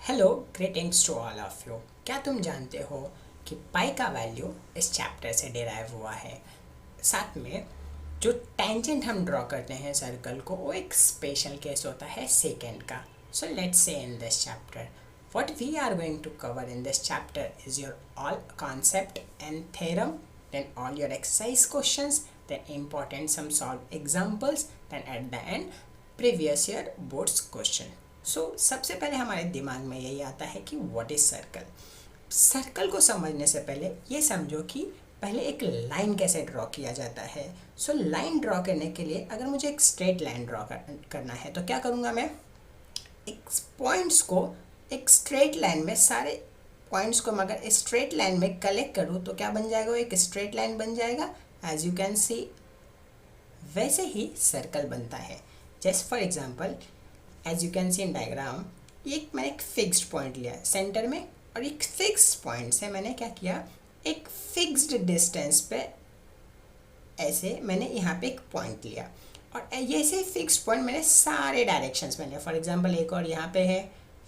Hello, greetings to all of you. क्या तुम जानते हो कि पाई का वैल्यू इस चैप्टर से डिराइव हुआ है। साथ में जो टेंजेंट हम ड्रॉ करते हैं सर्कल को, वो एक स्पेशल केस होता है सेकेंड का। So let's say in this chapter what we are going to cover in this chapter is your all concept and theorem, then all your exercise questions, then important some solve examples, then at the end previous year boards question. सो सबसे पहले हमारे दिमाग में यही आता है कि what is circle. Circle को समझने से पहले ये समझो कि पहले एक लाइन कैसे ड्रॉ किया जाता है। सो लाइन ड्रॉ करने के लिए अगर मुझे एक स्ट्रेट लाइन ड्रॉ करना है तो क्या करूँगा मैं, एक पॉइंट्स को एक स्ट्रेट लाइन में, सारे पॉइंट्स को मगर स्ट्रेट लाइन में कलेक्ट करूँ तो क्या बन जाएगा, वो एक स्ट्रेट लाइन बन जाएगा। एज यू कैन सी वैसे ही सर्कल बनता है। Just for example as you can see in diagram, मैंने एक फिक्स्ड पॉइंट लिया है सेंटर में, और एक फिक्स्ड पॉइंट से मैंने क्या किया, एक फिक्स्ड डिस्टेंस पे ऐसे मैंने यहाँ पे एक पॉइंट लिया, और ऐसे फिक्स पॉइंट मैंने सारे डायरेक्शंस में लिया। फॉर एग्जांपल एक और यहाँ पे है,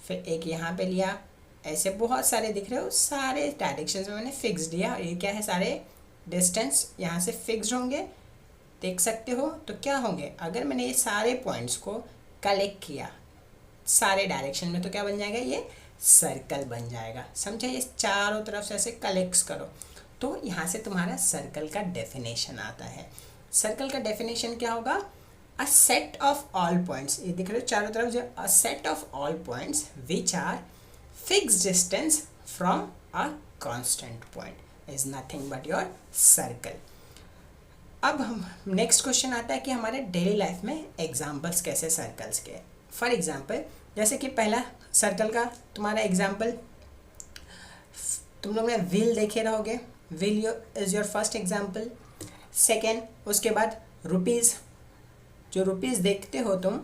फिर एक यहाँ पे लिया, ऐसे बहुत सारे दिख रहे हो, सारे डायरेक्शंस में मैंने फिक्स लिया। और ये क्या है, सारे डिस्टेंस यहाँ से फिक्स्ड होंगे, देख सकते हो। तो क्या होंगे, अगर मैंने ये सारे पॉइंट्स को कलेक्ट किया सारे डायरेक्शन में तो क्या बन जाएगा, ये सर्कल बन जाएगा। समझे, ये चारों तरफ से ऐसे कलेक्ट करो तो यहाँ से तुम्हारा सर्कल का डेफिनेशन आता है। सर्कल का डेफिनेशन क्या होगा, a set of all points, ये दिख रहे हो चारों तरफ, जो a set of all points which are fixed distance from a constant point is nothing but your circle. अब हम नेक्स्ट क्वेश्चन आता है कि हमारे डेली लाइफ में एग्जाम्पल्स कैसे सर्कल्स के। फॉर एग्जाम्पल जैसे कि पहला सर्कल का तुम्हारा एग्जाम्पल तुम लोग ने व्हील देखे रहोगे, wheel is your first example. Second, उसके बाद रुपीज़, जो रुपीज़ देखते हो तुम,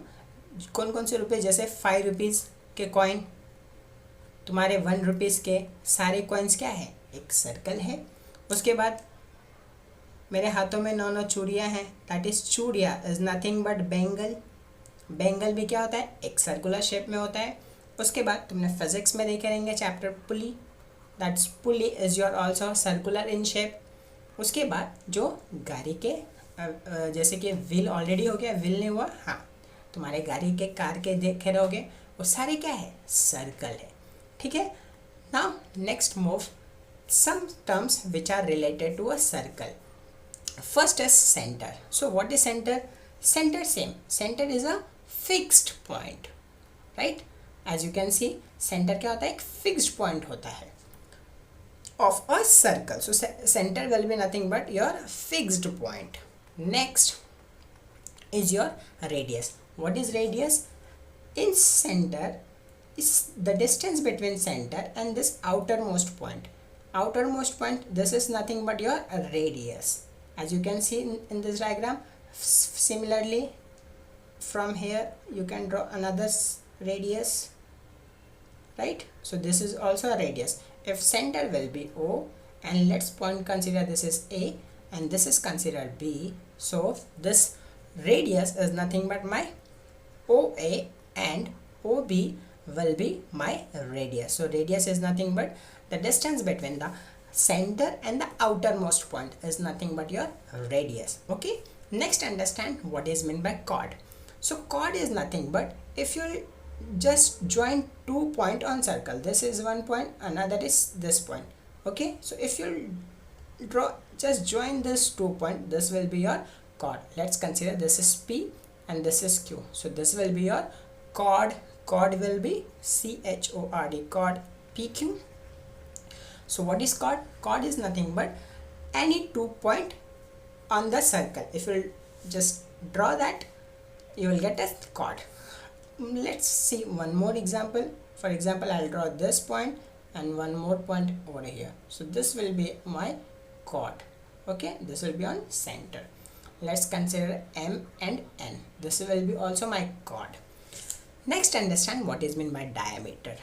कौन कौन से रुपीज़, जैसे 5 रुपीज़ के कॉइन, तुम्हारे 1 रुपीज़ के सारे कॉइन्स क्या है, एक सर्कल है। उसके बाद मेरे हाथों में 9 चूड़ियाँ हैं, दैट इज़ चूड़िया is nothing but Bengal. Bengal भी क्या होता है, एक सर्कुलर शेप में होता है। उसके बाद तुमने फिजिक्स में देखे रहेंगे chapter pulley, that's pulley is your also circular in shape. उसके बाद जो गाड़ी के जैसे कि व्हील ऑलरेडी हो गया, व्हील नहीं हुआ, हाँ, तुम्हारे गाड़ी के कार के देखे रहोगे, वो सारे क्या है, सर्कल है। ठीक है, now next move some terms which are related to a circle. First is center. So what is center? Center same. Center is a fixed point, right? As you can see, center क्या होता है, एक fixed point होता है of a circle. So center will be nothing but your fixed point. Next is your radius. What is radius? In center is the distance between center and this outermost point. Outermost point, this is nothing but your radius. As you can see in this diagram, similarly from here you can draw another radius, right? So this is also a radius. If center will be O, and let's point consider this is A and this is considered B, so this radius is nothing but my OA and OB will be my radius. So radius is nothing but the distance between the center and the outermost point is nothing but your radius. Okay, next understand what is meant by chord. So chord is nothing but if you just join 2 points on circle, this is one point, another is this point. Okay, so if you draw, just join this 2 points, this will be your chord. Let's consider this is P and this is Q, so this will be your chord. Chord will be CHORD, chord PQ. So what is chord? Chord is nothing but any 2 point on the circle. If you just draw that, you will get a chord. Let's see one more example. For example, I'll draw this point and one more point over here. So this will be my chord. Okay, this will be on center. Let's consider M and N. This will be also my chord. Next, understand what is meant by diameter.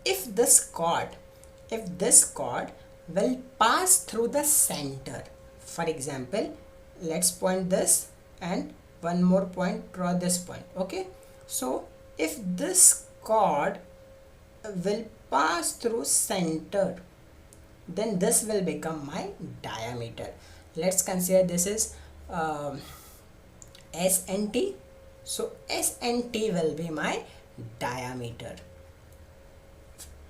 If this chord will pass through the center, for example, let's point this and one more point, draw this point. Okay, so if this chord will pass through center, then this will become my diameter. Let's consider this is S and T. So S and T will be my diameter.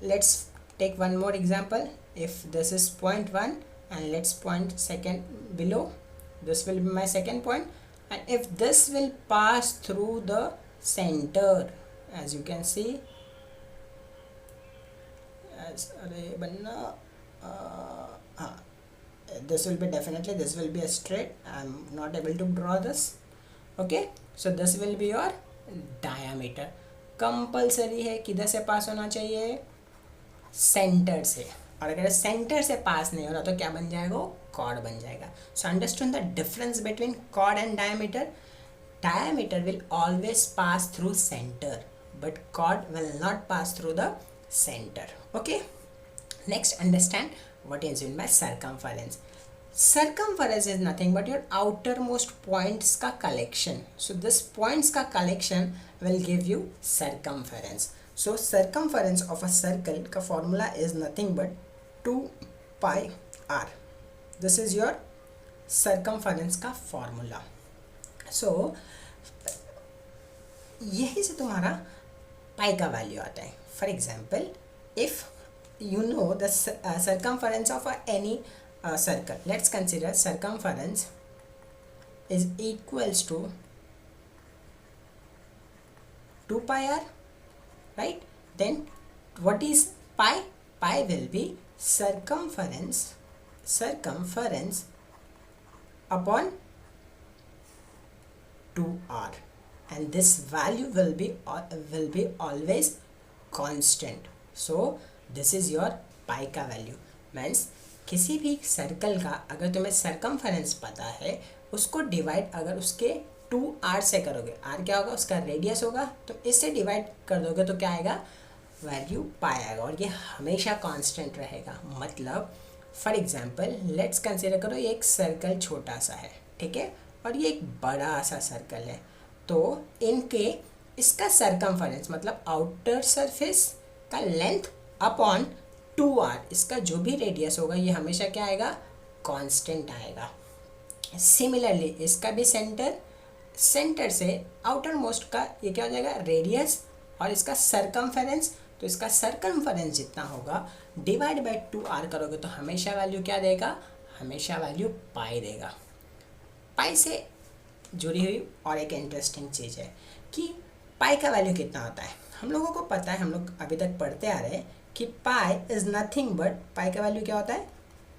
Let's take one more example. If this is point 1 and let's point second below, this will be my second point, and if this will pass through the center, as you can see, as this will be definitely, this will be a straight. I'm not able to draw this. Okay, so this will be your diameter. Compulsory है किधर से पास होना चाहिए, centre से, और अगर centre से पास नहीं हो रहा तो क्या बन जाएगा, कॉर्ड बन जाएगा. So understand the difference between chord and diameter. Diameter will always pass through center, but chord will not pass through the center. Okay, next understand what is meant by circumference. Circumference is nothing but your outermost points का collection. So this points का collection will give you circumference. So circumference of a circle का formula is nothing but 2 pi r. This is your circumference का formula. So यही से तुम्हारा पाई का value आता है. For example, if you know the circumference of any circle, let's consider circumference is equals to 2 pi r, right? Then what is pi? Pi will be circumference upon 2r, and this value will be always constant. So this is your pi का value. Means किसी भी circle का अगर तुम्हें circumference पता है, उसको divide अगर उसके 2r से करोगे, r क्या होगा, उसका रेडियस होगा, तो इससे डिवाइड कर दोगे तो क्या आएगा, वैल्यू पाई आएगा, और ये हमेशा कांस्टेंट रहेगा. मतलब फॉर एग्जांपल लेट्स कंसिडर करो ये एक सर्कल छोटा सा है, ठीक है, और ये एक बड़ा सा सर्कल है. तो इनके इसका सर्कमफरेंस मतलब आउटर सरफेस का लेंथ अपॉन 2r, इसका जो भी रेडियस होगा ये हमेशा क्या आएगा, कांस्टेंट आएगा. सिमिलरली इसका भी सेंटर से आउटर मोस्ट का ये क्या हो जाएगा, रेडियस, और इसका सर्कमफरेंस, तो इसका सर्कमफरेंस जितना होगा डिवाइड बाय 2r करोगे तो हमेशा वैल्यू क्या देगा, हमेशा वैल्यू पाई देगा. पाई से जुड़ी हुई और एक इंटरेस्टिंग चीज़ है कि पाई का वैल्यू कितना होता है. हम लोगों को पता है, हम लोग अभी तक पढ़ते आ रहे हैं कि पाई इज़ नथिंग बट, पाई का वैल्यू क्या होता है,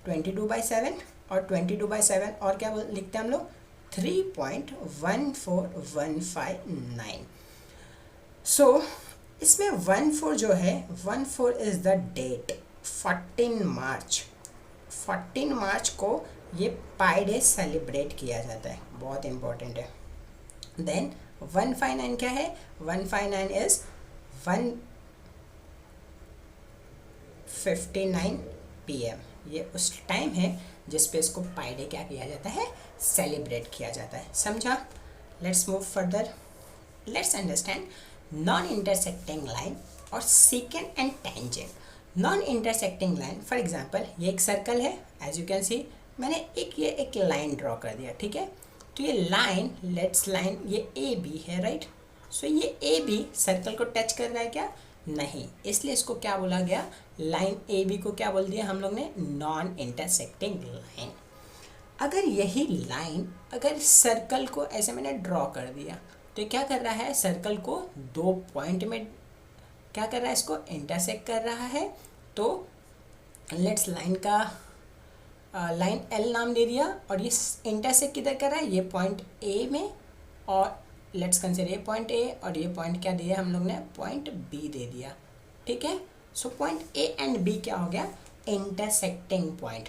22/7, और 22/7 और क्या लिखते हैं हम लोग, 3.14159. सो इसमें 14 जो है, 14 इज़ द डेट. 14 मार्च को ये पाई डे सेलिब्रेट किया जाता है, बहुत इम्पोर्टेंट है. देन 159 क्या है, 159 इज़ 1:59 PM. ये उस टाइम है जिस पे इसको पाई डे क्या किया जाता है, सेलिब्रेट किया जाता है. समझा? Let's move further. Let's understand non intersecting line और secant and tangent. Non intersecting line, for example ये एक सर्कल है, एज यू कैन सी मैंने एक लाइन ड्रॉ कर दिया, ठीक है. तो ये लाइन, लेट्स लाइन ये ए बी है, राइट. सो ये ए बी सर्कल को टच कर रहा है क्या, नहीं, इसलिए इसको क्या बोला गया, लाइन ए बी को क्या बोल दिया हम लोग ने, नॉन इंटरसेक्टिंग लाइन. अगर यही लाइन अगर सर्कल को ऐसे मैंने ड्रॉ कर दिया तो क्या कर रहा है, सर्कल को 2 पॉइंट में क्या कर रहा है, इसको इंटरसेक्ट कर रहा है. तो लेट्स लाइन का लाइन एल नाम दे दिया, और ये इंटरसेक्ट किधर कर रहा है, ये पॉइंट ए में, और लेट्स कंसिडर ये पॉइंट ए, और ये पॉइंट क्या दिया हम लोग ने, पॉइंट बी दे दिया, ठीक है. So point A and B क्या हो गया, intersecting point.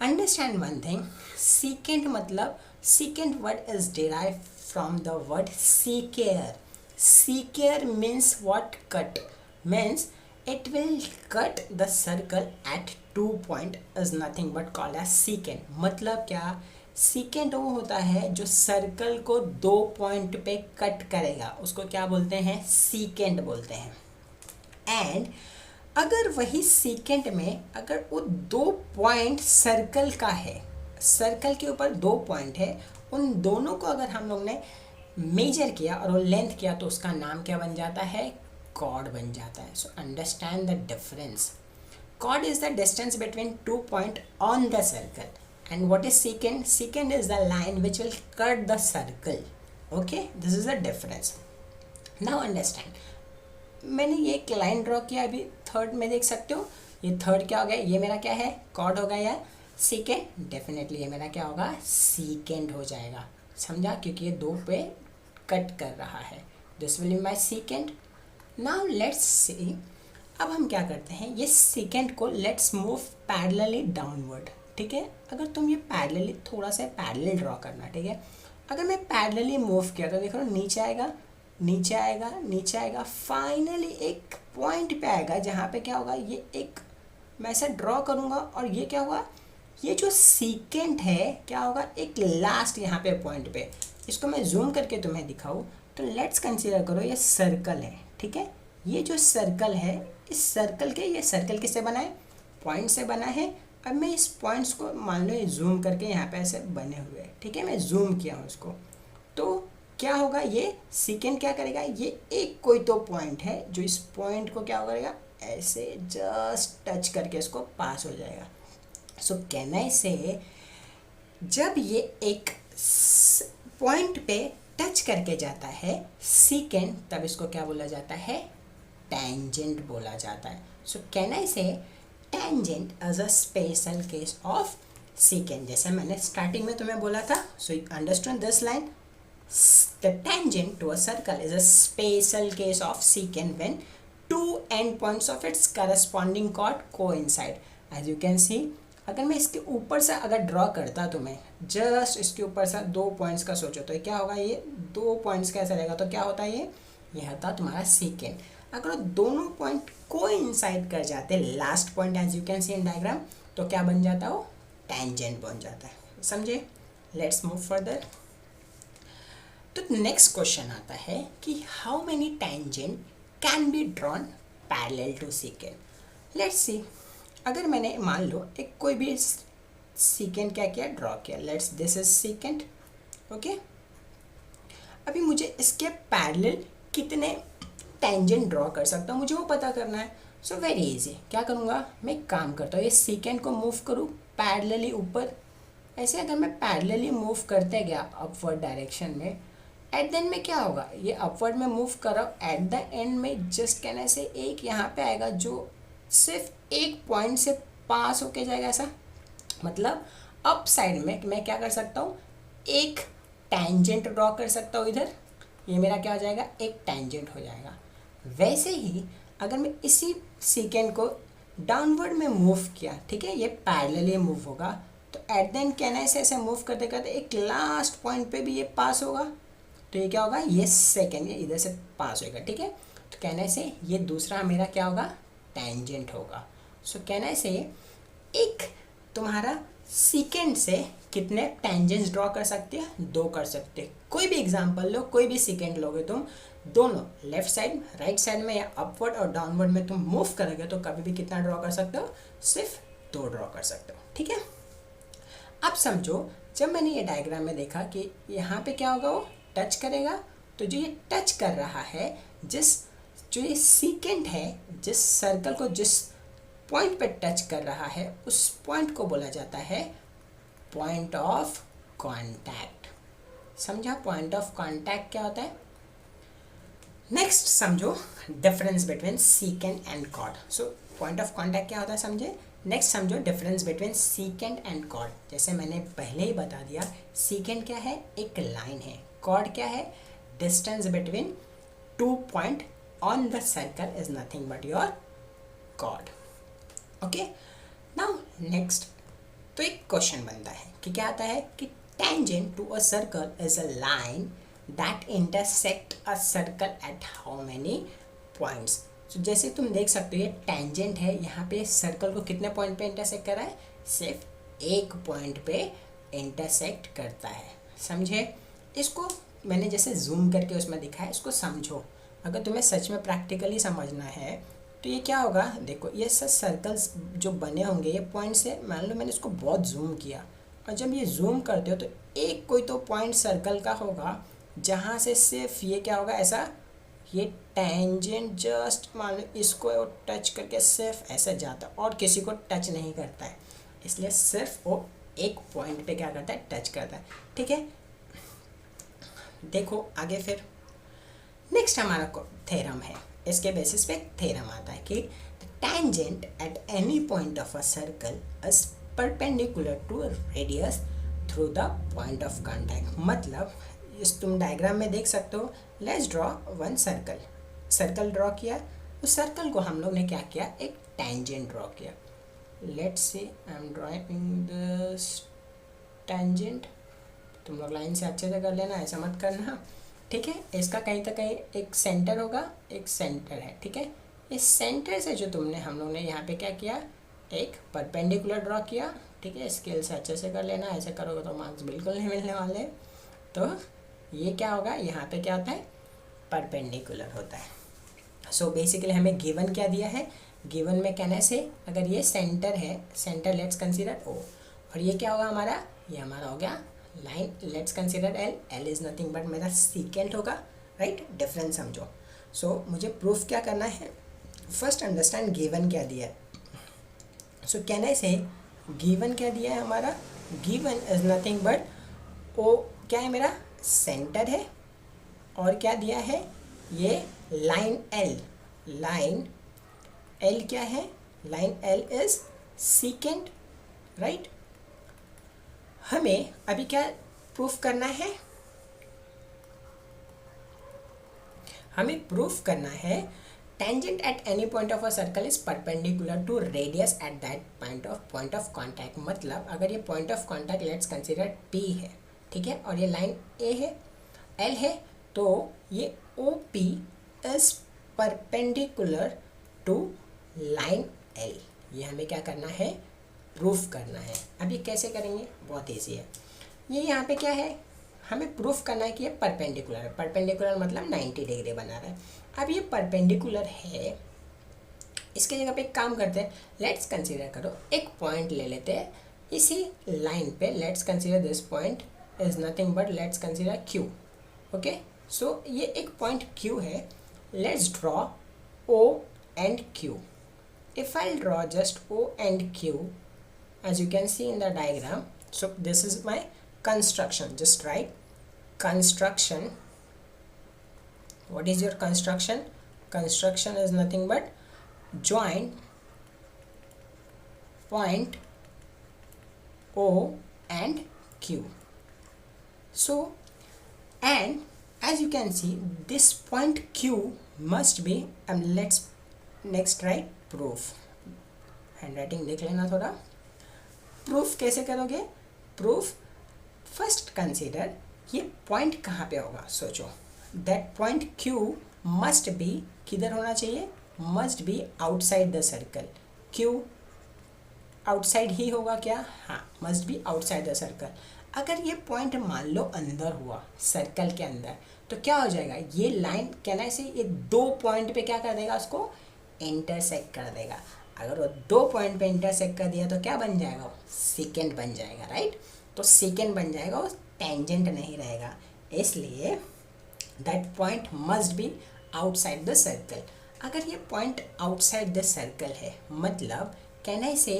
Understand one thing, secant मतलब, secant word is derive from the word secare. Secare means what, cut. Means it will cut the circle at 2 point is nothing but called as secant. मतलब क्या, secant वो होता है जो circle को 2 point पे cut करेगा, उसको क्या बोलते हैं, secant बोलते हैं. एंड अगर वही सीकेंट में अगर वो 2 पॉइंट सर्कल का है, सर्कल के ऊपर 2 पॉइंट है, उन दोनों को अगर हम लोग ने मेजर किया और वो लेंथ किया तो उसका नाम क्या बन जाता है, कॉर्ड बन जाता है. सो understand the difference. Chord is the distance between 2 points on the circle. And what is secant? Secant is the line which will cut the circle. Okay, this is the difference. Now understand. मैंने ये एक line draw किया, अभी third में देख सकते हो. ये थर्ड क्या हो गया, ये मेरा क्या है, कॉर्ड होगा या सीकेंट. डेफिनेटली ये मेरा क्या होगा, सीकेंट हो जाएगा. समझा, क्योंकि ये 2 पे कट कर रहा है. This will be my secant. Now let's see. अब हम क्या करते हैं, ये सीकेंट को लेट्स मूव पैरेलली डाउनवर्ड. ठीक है, अगर तुम ये पैरेलली थोड़ा सा पैरेलल ड्रॉ करना. ठीक है, अगर मैं पैरेलली मूव किया तो देखो नीचे आएगा, नीचे आएगा, नीचे आएगा, फाइनली एक पॉइंट पे आएगा जहाँ पे क्या होगा, ये एक मैं ऐसा ड्रॉ करूँगा और ये क्या होगा, ये जो सीकेंट है क्या होगा, एक लास्ट यहाँ पे पॉइंट पे. इसको मैं जूम करके तुम्हें दिखाऊँ तो लेट्स कंसीडर करो ये सर्कल है. ठीक है, ये जो सर्कल है, इस सर्कल के, ये सर्कल किससे बना है, पॉइंट से बना है. अब मैं इस पॉइंट्स को मान लो ये जूम करके यहाँ पे ऐसे बने हुए हैं. ठीक है, मैं जूम किया हूँ उसको, तो क्या होगा, ये सीकेंट क्या करेगा, ये एक कोई तो पॉइंट है जो इस पॉइंट को क्या करेगा, ऐसे जस्ट टच करके इसको पास हो जाएगा. सो कैन आई से, जब ये एक पॉइंट पे टच करके जाता है सीकेंट, तब इसको क्या बोला जाता है, टेंजेंट बोला जाता है. सो can I say tangent as a special case of secant. जैसे मैंने स्टार्टिंग में तुम्हें बोला था. So you understand this line. The tangent to a circle is a special case of secant when 2 end points of its corresponding chord coincide. As you can see, अगर मैं इसके ऊपर से अगर ड्रॉ करता तुम्हें, जस्ट इसके ऊपर से 2 पॉइंट्स का सोचो तो क्या होगा, ये 2 पॉइंट्स कैसे रहेगा, तो क्या होता है, ये होता तुम्हारा सीकेंट. अगर दोनों पॉइंट कोइंसाइड कर जाते, last point as you can see in diagram, तो क्या बन जाता है, वो टेंजेंट बन जाता है. समझे, लेट्स मूव फर्दर. तो नेक्स्ट क्वेश्चन आता है कि how many tangent can be drawn parallel to secant. Let's see, अगर मैंने मान लो एक कोई भी सीकेंट क्या किया, ड्रॉ किया. Let's this is secant. Okay, अभी मुझे इसके पैरेलल कितने टेंजेंट ड्रॉ कर सकता हूँ, मुझे वो पता करना है. So very easy. क्या करूँगा, मैं एक काम करता हूँ, ये सीकेंट को मूव करूँ पैरेलली ऊपर. ऐसे अगर मैं पैरेलली मूव करते गया अपवर्ड डायरेक्शन में, एट द एंड में क्या होगा, ये अपवर्ड में मूव कर रहा हूँ, एट द एंड में जस्ट कहने से एक यहाँ पे आएगा जो सिर्फ एक पॉइंट से पास होके जाएगा. ऐसा मतलब अप साइड में मैं क्या कर सकता हूँ, एक टेंजेंट ड्रॉ कर सकता हूँ इधर. ये मेरा क्या हो जाएगा, एक टेंजेंट हो जाएगा. वैसे ही अगर मैं इसी सीकेंट को डाउनवर्ड में मूव किया, ठीक है, ये पैरेलली मूव होगा, तो एट द एंड कहना से ऐसे मूव करते करते एक लास्ट पॉइंट पे भी ये पास होगा. तो ये क्या होगा, ये सेकेंड, ये इधर से पास होगा. ठीक है, तो कहने से ये दूसरा मेरा क्या होगा, टेंजेंट होगा. सो कहने से एक तुम्हारा सीकेंट से कितने टेंजेंट्स ड्रॉ कर सकते हैं, 2 कर सकते हैं. कोई भी एग्जांपल लो, कोई भी सीकेंट लोगे तुम, दोनों लेफ्ट साइड राइट साइड में या अपवर्ड और डाउनवर्ड में तुम मूव करोगे तो कभी भी कितना ड्रॉ कर सकते हो, सिर्फ 2 ड्रॉ कर सकते हो. ठीक है, अब समझो, जब मैंने ये डायग्राम में देखा कि यहाँ पे क्या होगा, वो टच करेगा, तो जो ये टच कर रहा है, जो ये सीकेंट है, जिस सर्कल को जिस पॉइंट पे टच कर रहा है, उस पॉइंट को बोला जाता है पॉइंट ऑफ कांटेक्ट. समझा, पॉइंट ऑफ कांटेक्ट क्या होता है. नेक्स्ट समझो difference between secant and chord. So point of contact क्या होता है समझे. नेक्स्ट समझो difference between secant and chord. जैसे मैंने पहले ही बता दिया, सीकेंट क्या है, एक लाइन है. कॉर्ड क्या है, distance between 2 point on the circle is nothing but your chord. Okay, now next, तो एक क्वेश्चन बनता है कि क्या आता है कि tangent to a circle is a line that intersect a circle at how many points. तो जैसे तुम देख सकते हो ये टेंजेंट है, यहाँ पे सर्कल को कितने पॉइंट पे इंटरसेक्ट कर रहा है, सिर्फ एक पॉइंट पे इंटरसेक्ट करता है. समझे, इसको मैंने जैसे जूम करके उसमें दिखाया, इसको समझो. अगर तुम्हें सच में प्रैक्टिकली समझना है तो ये क्या होगा, देखो ये सब सर्कल्स जो बने होंगे ये पॉइंट से, मान लो मैंने इसको बहुत जूम किया, और जब ये जूम करते हो तो एक कोई तो पॉइंट सर्कल का होगा जहाँ से सिर्फ ये क्या होगा, ऐसा ये टेंजेंट जस्ट मान लो इसको टच करके सिर्फ ऐसे जाता है और किसी को टच नहीं करता है, इसलिए सिर्फ वो एक पॉइंट पे क्या करता है, टच करता है। ठीक है, देखो आगे फिर नेक्स्ट हमारा थ्योरम है, इसके बेसिस पे थ्योरम आता है कि tangent at any point of a circle is perpendicular to radius through the point of contact. मतलब इस तुम डायग्राम में देख सकते हो, let's draw one circle, circle draw किया, उस सर्कल को हम लोग ने क्या किया, एक टेंजेंट ड्रॉ किया। Let's say I am drawing this tangent, तुम लोग लाइन से अच्छे से कर लेना, ऐसा मत करना। ठीक है, इसका कहीं तक कहीं एक सेंटर होगा, एक सेंटर है। ठीक है, इस सेंटर से जो तुमने हम लोग ने यहाँ पे क्या किया, एक परपेंडिकुलर ड्रॉ किया। ठीक है, स्केल से अच्छे से कर लेना, ऐसे करोगे तो मार्क्स बिल्कुल नहीं मिलने वाले। तो ये क्या होगा, यहाँ पे क्या होता है, परपेंडिकुलर होता है। सो बेसिकली हमें गिवन क्या दिया है, गिवन में कहने से अगर ये सेंटर है, सेंटर लेट्स कंसीडर ओ, और ये क्या होगा हमारा, ये हमारा हो गया line, let's consider L, L is nothing but मेरा सीकेंट होगा, राइट, डिफरेंस समझो। सो मुझे प्रूफ क्या करना है, फर्स्ट अंडरस्टैंड गिवन क्या दिया है। सो कहने से गिवन क्या दिया है हमारा, गिवन इज नथिंग बट ओ क्या है मेरा, सेंटर है, और क्या दिया है, ये लाइन एल, लाइन एल क्या है, line L is secant, right. हमें अभी क्या प्रूफ करना है, हमें प्रूफ करना है tangent at any point of a circle is perpendicular to radius at that point of contact. मतलब अगर ये point of contact let's consider P है, ठीक है, और ये लाइन ए है, एल है, तो ये O P is perpendicular to line L. ये हमें क्या करना है, प्रूफ करना है। अब ये कैसे करेंगे, बहुत ईजी है। ये यहाँ पे क्या है, हमें प्रूफ करना है कि ये परपेंडिकुलर है। परपेंडिकुलर मतलब 90 डिग्री बना रहा है। अब ये परपेंडिकुलर है, इसके जगह पे एक काम करते हैं, लेट्स कंसीडर करो एक पॉइंट ले लेते हैं इसी लाइन पे, let's consider this point is nothing but let's consider Q. Okay, so ये एक पॉइंट क्यू है, let's draw O and Q. If I draw just O and Q, as you can see in the diagram, so this is my construction, just write construction. What is your construction, construction is nothing but join point O and Q. So and as you can see this point Q must be, let's next write proof, handwriting देख लेना थोड़ा। Proof कैसे करोगे, proof first consider ये point कहाँ पे होगा, सोचो that point Q must be, किधर होना चाहिए, must be outside the circle. Q outside ही होगा क्या, हाँ, must be outside the circle. अगर ये पॉइंट मान लो अंदर हुआ, सर्कल के अंदर, तो क्या हो जाएगा, ये लाइन कहना से ये दो पॉइंट पे क्या कर देगा, उसको इंटरसेक्ट कर देगा। अगर वो दो पॉइंट पे इंटरसेक्ट कर दिया तो क्या बन जाएगा, वो सेकेंड बन जाएगा, राइट। तो सेकेंड बन जाएगा, वो टेंजेंट नहीं रहेगा, इसलिए that point must be outside the circle. अगर ये पॉइंट आउटसाइड द सर्कल है, मतलब कहने से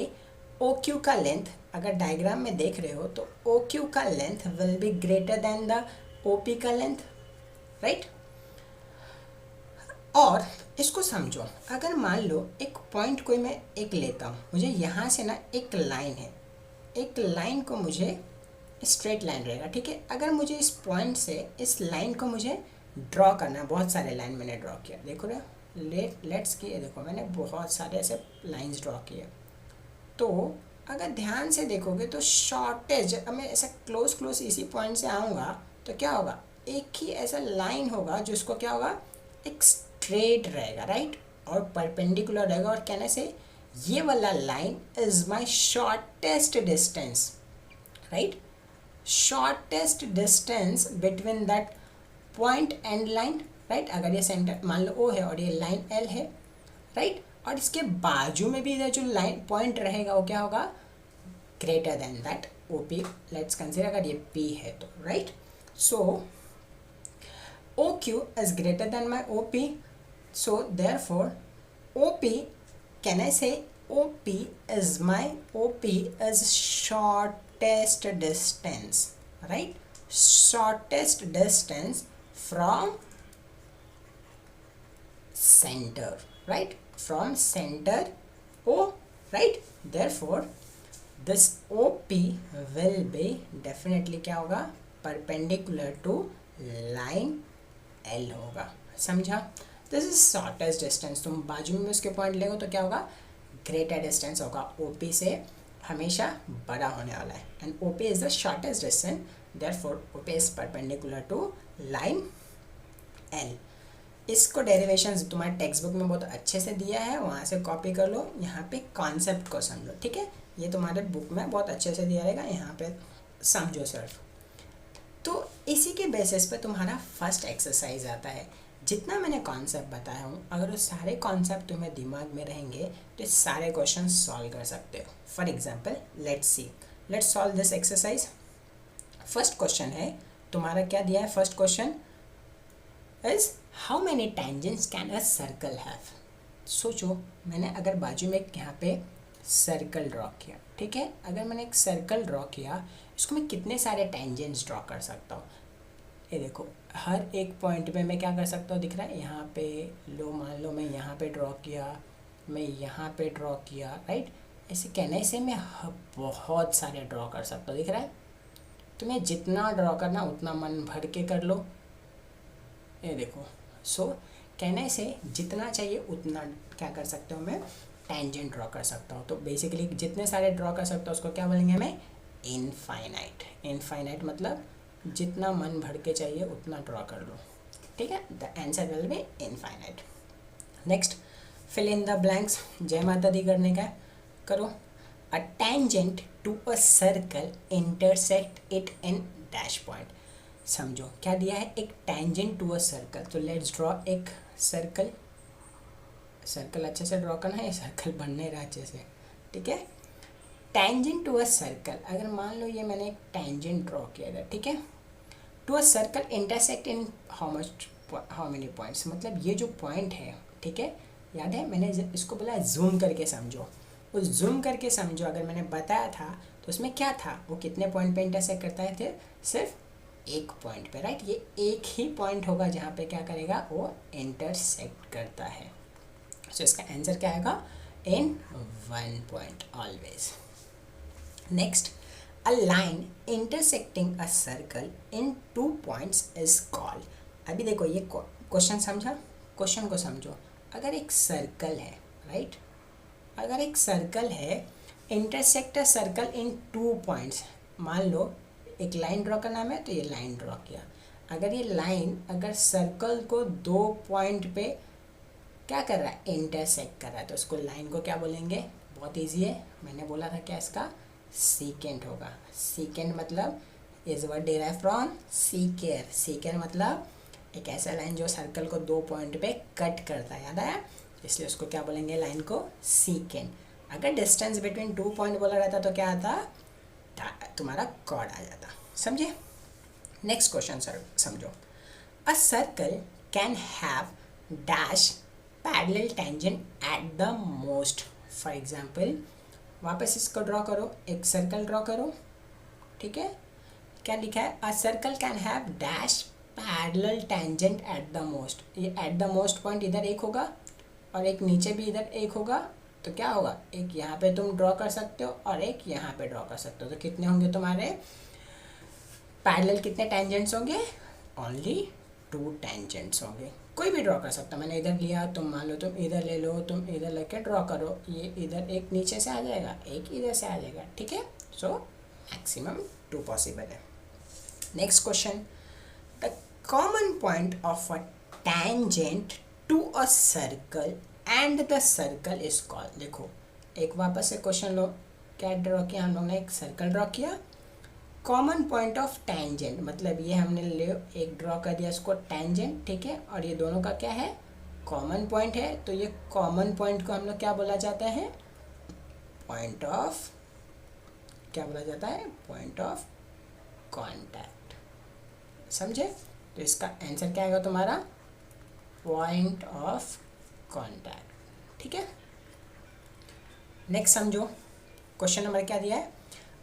ओ क्यू का लेंथ, अगर डायग्राम में देख रहे हो तो ओ क्यू का length will be greater than the O P का लेंथ, राइट। और इसको समझो, अगर मान लो एक पॉइंट कोई मैं एक लेता हूँ, मुझे यहाँ से ना एक लाइन है, एक लाइन को मुझे स्ट्रेट लाइन रहेगा, ठीक है। अगर मुझे इस पॉइंट से इस लाइन को मुझे ड्रॉ करना है, बहुत सारे लाइन मैंने ड्रॉ किया, देखो ना, लेट्स किए, देखो मैंने बहुत सारे ऐसे लाइंस ड्रॉ किए। तो अगर ध्यान से देखोगे तो शॉर्टेज, अब मैं ऐसा क्लोज इसी पॉइंट से आऊँगा तो क्या होगा, एक ही ऐसा लाइन होगा जिसको क्या होगा, एक स्ट्रेट रहेगा, राइट, और परपेंडिकुलर रहेगा, और कहने से ये वाला line is my shortest distance, right, shortest distance between that point and line, right. अगर ये सेंटर मान लो ओ है और ये लाइन एल है, राइट, और इसके बाजू में भी इधर जो लाइन पॉइंट रहेगा वो क्या होगा, greater than that O P. Let's consider अगर ये पी है तो, right. So O Q is greater than my O P, so therefore O P, can I say O P is my, O P is shortest distance, right, shortest distance from center, right, from center O, right, therefore this OP will be definitely क्या होगा, perpendicular to line L होगा, समझा। This is shortest distance, तुम बाजू में उसके point लेगो तो क्या होगा, ग्रेटर डिस्टेंस होगा, OP से हमेशा बड़ा होने वाला है, and OP is the shortest distance, therefore OP is perpendicular to line L। इसको डेरिवेशंस तुम्हारे टेक्स्ट बुक में बहुत अच्छे से दिया है, वहाँ से कॉपी कर लो, यहाँ पे कॉन्सेप्ट को समझो, ठीक है, ये तुम्हारे बुक में बहुत अच्छे से दिया रहेगा, यहाँ पे समझो सिर्फ। तो इसी के बेसिस पे तुम्हारा फर्स्ट एक्सरसाइज आता है। जितना मैंने कॉन्सेप्ट बताया हूँ, अगर वो सारे कॉन्सेप्ट तुम्हें दिमाग में रहेंगे तो सारे क्वेश्चन सॉल्व कर सकते हो। For example let's solve this exercise. First question है तुम्हारा, क्या दिया है, first question is how many tangents can a circle have. सोचो, मैंने अगर बाजू में यहाँ पे सर्कल ड्रॉ किया, ठीक है, अगर मैंने एक सर्कल ड्रॉ किया, इसको मैं कितने सारे टेंजेंट्स ड्रॉ कर सकता हूँ। ये देखो, हर एक पॉइंट पे मैं क्या कर सकता हूँ, दिख रहा है, यहाँ पे लो, मान लो मैं यहाँ पे ड्रॉ किया, मैं यहाँ पे ड्रॉ किया, राइट, ऐसे कहने से मैं बहुत सारे ड्रॉ कर सकता हूँ, दिख रहा है। तुम्हें जितना ड्रॉ करना उतना मन भर के कर लो, ये देखो। सो कहने से जितना चाहिए उतना क्या कर सकता हूँ, मैं टेंजेंट ड्रॉ कर सकता हूँ। तो बेसिकली जितने सारे ड्रॉ कर सकता हूँ उसको क्या बोलेंगे हमें, इनफाइनाइट। इनफाइनाइट मतलब जितना मन भर के चाहिए उतना ड्रॉ कर लो, ठीक है, the answer will be infinite. Next, fill in the blanks. जय माता दी करने का करो। A tangent to a circle intersect it in dash point. समझो क्या दिया है, एक टेंजेंट टू अ सर्कल। तो लेट्स ड्रॉ एक सर्कल। सर्कल अच्छे से ड्रॉ करना है, सर्कल बन नहीं रहा अच्छे से, ठीक है। टेंजेंट टू अ सर्कल, अगर मान लो ये मैंने एक टेंजेंट ड्रॉ किया था, ठीक है, to a circle intersect in how many points, मतलब ये जो पॉइंट है, ठीक है, याद है मैंने इसको बोला जूम करके समझो। उस जूम करके समझो अगर मैंने बताया था तो उसमें क्या था, वो कितने पॉइंट पे इंटरसेक्ट करता है, थे सिर्फ एक पॉइंट पे, राइट। ये एक ही पॉइंट होगा जहाँ पे क्या करेगा, वो इंटरसेक्ट करता है। सो इसका आंसर क्या आएगा, in one point always. Next, a line intersecting a circle in 2 points is called. अभी देखो ये क्वेश्चन समझा, क्वेश्चन को समझो। अगर एक सर्कल है, राइट, अगर एक सर्कल है, intersect a circle in 2 points, मान लो एक लाइन ड्रॉ करना है तो ये लाइन ड्रॉ किया। अगर ये लाइन अगर सर्कल को 2 पॉइंट पे क्या कर रहा है, इंटरसेक्ट कर रहा है, तो उसको लाइन को क्या बोलेंगे, बहुत इजी है, मैंने बोला था क्या, इसका सीकेंट होगा। सीकेंट मतलब इज वर्ड डिराइव फ्रॉम सीकेर। सीकेर मतलब एक ऐसा लाइन जो सर्कल को 2 पॉइंट पे कट करता है, याद आया, इसलिए उसको क्या बोलेंगे, लाइन को सीकेंट। अगर डिस्टेंस बिटवीन 2 पॉइंट बोला रहता तो क्या आता, तुम्हारा कॉर्ड आ जाता, समझे। नेक्स्ट क्वेश्चन सर समझो। A circle can have dash parallel tangent at the most. For example, वापस इसको ड्रॉ करो, एक सर्कल ड्रॉ करो, ठीक है, क्या लिखा है, a circle can have dash parallel tangent at the most. ये एट द मोस्ट पॉइंट इधर एक होगा और एक नीचे भी इधर एक होगा, तो क्या होगा, एक यहाँ पे तुम ड्रॉ कर सकते हो और एक यहाँ पे ड्रॉ कर सकते हो। तो कितने होंगे तुम्हारे पैरेलल, कितने टेंजेंट्स होंगे, ओनली 2 टेंजेंट्स होंगे। कोई भी ड्रॉ कर सकता है, मैंने इधर लिया, तुम मान लो तुम इधर ले लो, तुम इधर लेके ड्रॉ करो, ये इधर एक नीचे से आ जाएगा, एक इधर से आ जाएगा, ठीक है। सो मैक्सिमम 2 पॉसिबल है। Next question, the common point of a tangent to a circle and the circle is called. देखो एक वापस से क्वेश्चन लो, क्या ड्रॉ किया हम लोग ने, एक सर्कल ड्रॉ किया, कॉमन पॉइंट ऑफ टेंजेंट मतलब ये हमने ले एक ड्रॉ कर दिया इसको टेंजेंट, ठीक है, और ये दोनों का क्या है, कॉमन पॉइंट है, तो ये कॉमन पॉइंट को हम लोग क्या बोला जाता है, पॉइंट ऑफ, क्या बोला जाता है, पॉइंट ऑफ कांटेक्ट। समझे? तो इसका आंसर क्या आएगा तुम्हारा, पॉइंट ऑफ कांटेक्ट। ठीक है, नेक्स्ट समझो, क्वेश्चन नंबर क्या दिया है,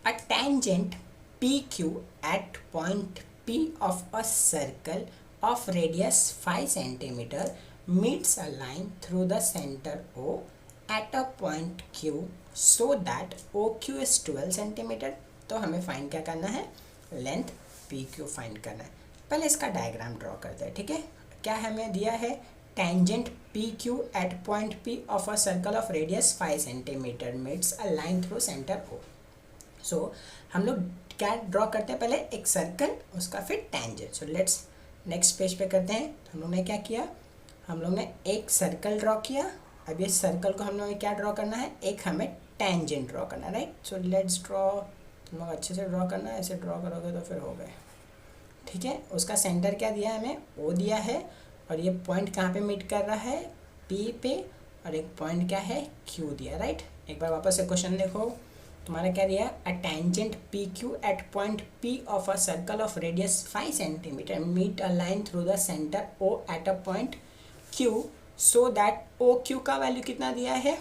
a tangent P Q at point P of a circle of radius 5 centimeter meets a line through the center O at a point Q so that OQ is 12 centimeter। तो हमें find क्या करना है, length PQ find करना है। पहले इसका diagram draw करते हैं। ठीक है, क्या हमें दिया है, tangent PQ at point P of a circle of radius 5 centimetre meets a line through centre O। सो हम लोग क्या ड्रॉ करते हैं, पहले एक सर्कल, उसका फिर tangent. So let's next page पे करते हैं। तो हम लोग ने क्या किया, हम लोग ने एक सर्कल ड्रॉ किया। अब ये सर्कल को हम लोग ने क्या ड्रॉ करना है, एक हमें टेंजेंट ड्रॉ करना है, राइट। सो लेट्स ड्रॉ, तुम लोग अच्छे से ड्रॉ करना है, ऐसे ड्रॉ करोगे तो फिर हो गए। ठीक है, उसका सेंटर क्या दिया है हमें, ओ दिया है, और ये पॉइंट कहाँ पे मीट कर रहा है, पी पे, और एक पॉइंट क्या है, क्यू दिया, राइट। एक बार वापस से क्वेश्चन देखो, तुम्हारा क्या दिया, a tangent P Q at point P of a circle of radius 5 centimetre meet a line through the centre O at a point Q so that O Q का value कितना दिया है,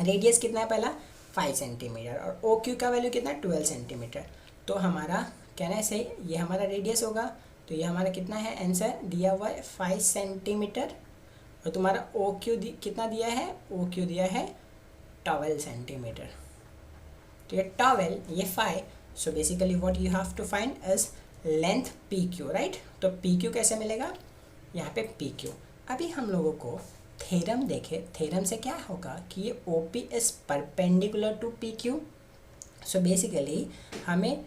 रेडियस कितना है पहला 5 सेंटीमीटर, और ओ Q का value कितना 12 सेंटीमीटर। तो हमारा कहना है सही, ये हमारा रेडियस होगा, तो ये हमारा कितना है, आंसर दिया हुआ है 5 सेंटीमीटर, और तुम्हारा ओ क्यू कितना दिया है, ओ क्यू दिया है 12 सेंटीमीटर। तो ये 12, ये 5, so basically what you have to find is length P Q, right. तो पी क्यू कैसे मिलेगा, यहाँ पे पी क्यू। अभी हम लोगों को थ्योरम देखे, थ्योरम से क्या होगा कि ये O P is perpendicular to P Q. So basically हमें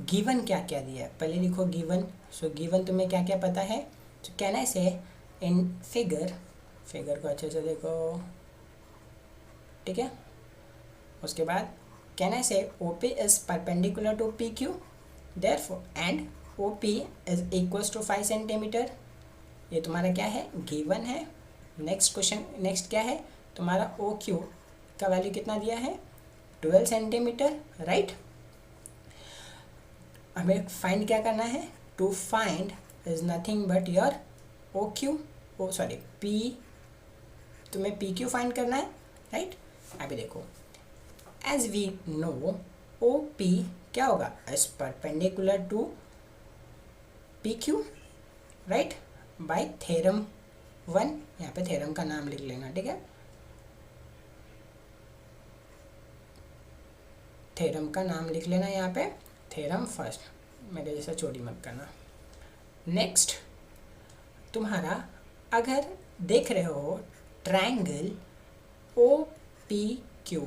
गिवन क्या क्या दिया है, पहले लिखो गिवन। सो गिवन तुम्हें क्या क्या पता है, तो कहना है से इन फिगर को अच्छे से देखो, ठीक है। उसके बाद कहना है से OP is perpendicular to PQ, therefore and OP is equals to 5 centimetre. ये तुम्हारा क्या है, गिवन है। नेक्स्ट क्वेश्चन, नेक्स्ट क्या है तुम्हारा, OQ का वैल्यू कितना दिया है, 12 सेंटीमीटर, राइट। हमें फाइंड क्या करना है, to find is nothing but your OQ, oh sorry P, तुम्हें PQ फाइंड करना है, राइट। अभी देखो, as we know O P क्या होगा, as perpendicular to P Q, right, by theorem 1। यहाँ पे थ्योरम का नाम लिख लेना, ठीक है, थ्योरम का नाम लिख लेना यहाँ पे, थ्योरम फर्स्ट, मेरे जैसा चोरी मत करना। नेक्स्ट तुम्हारा अगर देख रहे हो triangle O P Q,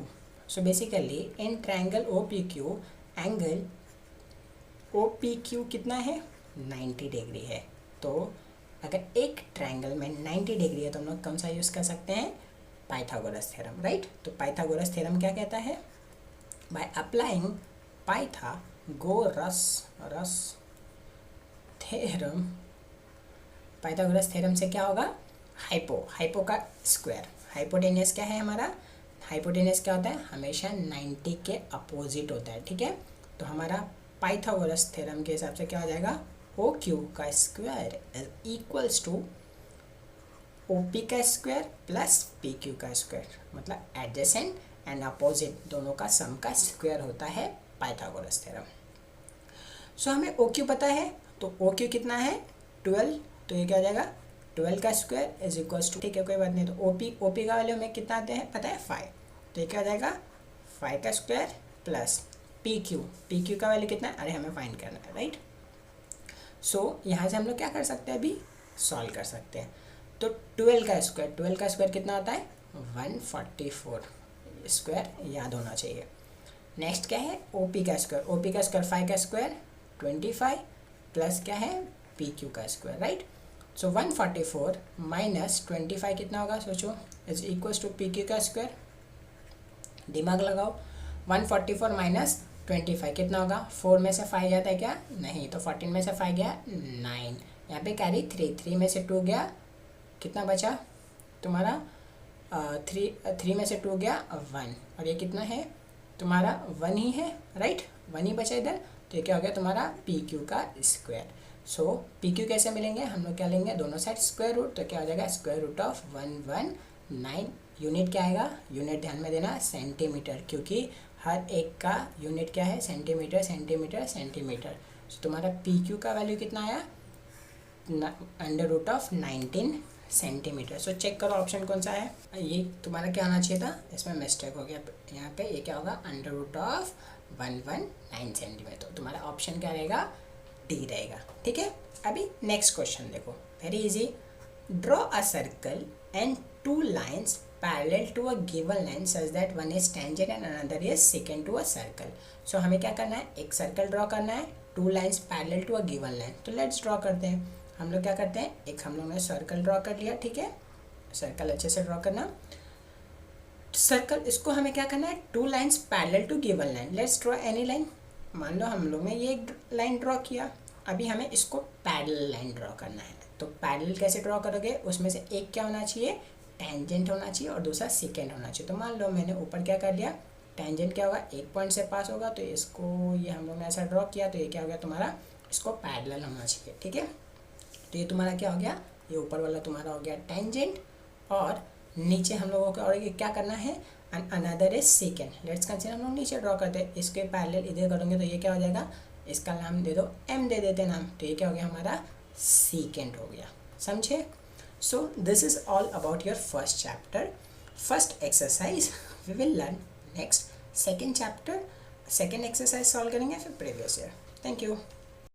so basically in triangle OPQ angle OPQ कितना है, 90 डिग्री है। तो अगर एक ट्रायंगल में 90 डिग्री है तो हम लोग कौन सा यूज़ कर सकते हैं, पाइथागोरस थ्योरम, राइट। तो पाइथागोरस थ्योरम क्या कहता है, by applying Pythagoras theorem, Pythagoras theorem से क्या होगा, हाइपो का स्क्वायर, हाइपोटेनियस क्या है हमारा, हाइपोटेनस क्या होता है, हमेशा 90 के अपोजिट होता है, ठीक है। तो हमारा पाइथागोरस थ्योरम के हिसाब से क्या हो जाएगा, ओ क्यू का square is equals to O P का स्क्वायर प्लस पी क्यू का स्क्वायर, मतलब एडजेसेंट एंड अपोजिट दोनों का सम का स्क्वायर होता है पाइथागोरस थ्योरम। सो हमें ओ क्यू पता है, तो ओ क्यू कितना है 12, तो ये क्या हो जाएगा 12 का स्क्वायर इज इक्वल्स टू, ठीक है कोई बात नहीं। तो ओ पी का वैल्यू हमें कितना आते हैं पता है 5, तो ये क्या हो जाएगा 5 का स्क्वायर प्लस पी क्यू का वैल्यू कितना है, अरे हमें फाइंड करना है, राइट। सो यहाँ से हम लोग क्या कर सकते हैं, अभी सॉल्व कर सकते हैं। तो 12 का स्क्वायर कितना होता है 144 स्क्वायर, याद होना चाहिए। नेक्स्ट क्या है ओ पी का स्क्वायर 5 का स्क्वायर 25 प्लस क्या है पी क्यू का स्क्वायर, राइट। सो 144 माइनस 25 कितना होगा सोचो, is equals to P Q का स्क्वायर, दिमाग लगाओ। 144 माइनस 25 कितना होगा, 4 में से 5 जाता है क्या, नहीं, तो 14 में से 5 गया 9, यहाँ पे कैरी 3 में से 2 गया, कितना बचा तुम्हारा थ्री में से 2 गया 1, और ये कितना है तुम्हारा 1 ही है, राइट, 1 ही बचा इधर, तो ये क्या हो गया तुम्हारा पी क्यू का स्क्वायर। सो पी क्यू कैसे मिलेंगे, हम लोग क्या लेंगे दोनों साइड स्क्वायर रूट, तो क्या हो जाएगा स्क्वायर रूट ऑफ 119। यूनिट क्या आएगा, यूनिट ध्यान में देना सेंटीमीटर, क्योंकि हर एक का यूनिट क्या है सेंटीमीटर सेंटीमीटर सेंटीमीटर। सो तुम्हारा पी क्यू का वैल्यू कितना आया under root of 19 centimetre. So check करो ऑप्शन कौन सा है, ये तुम्हारा क्या आना चाहिए था, इसमें मिस्टेक हो गया, यहाँ पे ये क्या होगा अंडर रूट ऑफ 119 सेंटीमीटर, तो तुम्हारा ऑप्शन क्या रहेगा डी रहेगा, ठीक है। अभी नेक्स्ट क्वेश्चन देखो, very easy. Draw a circle and 2 lines parallel to a given line such that one is tangent and another is secant to a circle. So हमें क्या करना है, एक सर्कल ड्रॉ करना है, 2 lines parallel to a given line, तो let's draw करते हैं। हम लोग क्या करते हैं, एक हम लोग ने सर्कल ड्रॉ कर लिया, ठीक है, सर्कल अच्छे से ड्रॉ करना। सर्कल इसको हमें क्या करना है, 2 lines parallel to given line, let's draw any line. मान लो हम लोग ने ये एक लाइन ड्रॉ किया, अभी हमें इसको पैरेलल लाइन ड्रॉ करना है, तो पैरेलल कैसे ड्रॉ करोगे, उसमें से एक क्या होना चाहिए टेंजेंट होना चाहिए और दूसरा सेकेंड होना चाहिए। तो मान लो मैंने ऊपर क्या कर लिया, टेंजेंट क्या होगा एक पॉइंट से पास होगा, तो इसको ये हम लोग ने ऐसा ड्रॉ किया, तो ये क्या हो गया तुम्हारा, इसको पैरेलल होना चाहिए, ठीक है। तो ये तुम्हारा क्या हो गया, ये ऊपर वाला तुम्हारा हो गया टेंजेंट, और नीचे हम लोगों को और क्या करना है another is second. Let's consider हम लोग नीचे ड्रॉ करते हैं, इसके पैरेलल इधर करोगे तो ये क्या हो जाएगा, इसका नाम दे दो एम दे देते नाम, तो ये क्या हो गया हमारा सेकेंड हो गया, समझे। So this is all about your first chapter. First exercise we will learn next, second chapter second exercise solve करेंगे फिर प्रीवियस ईयर। Thank you.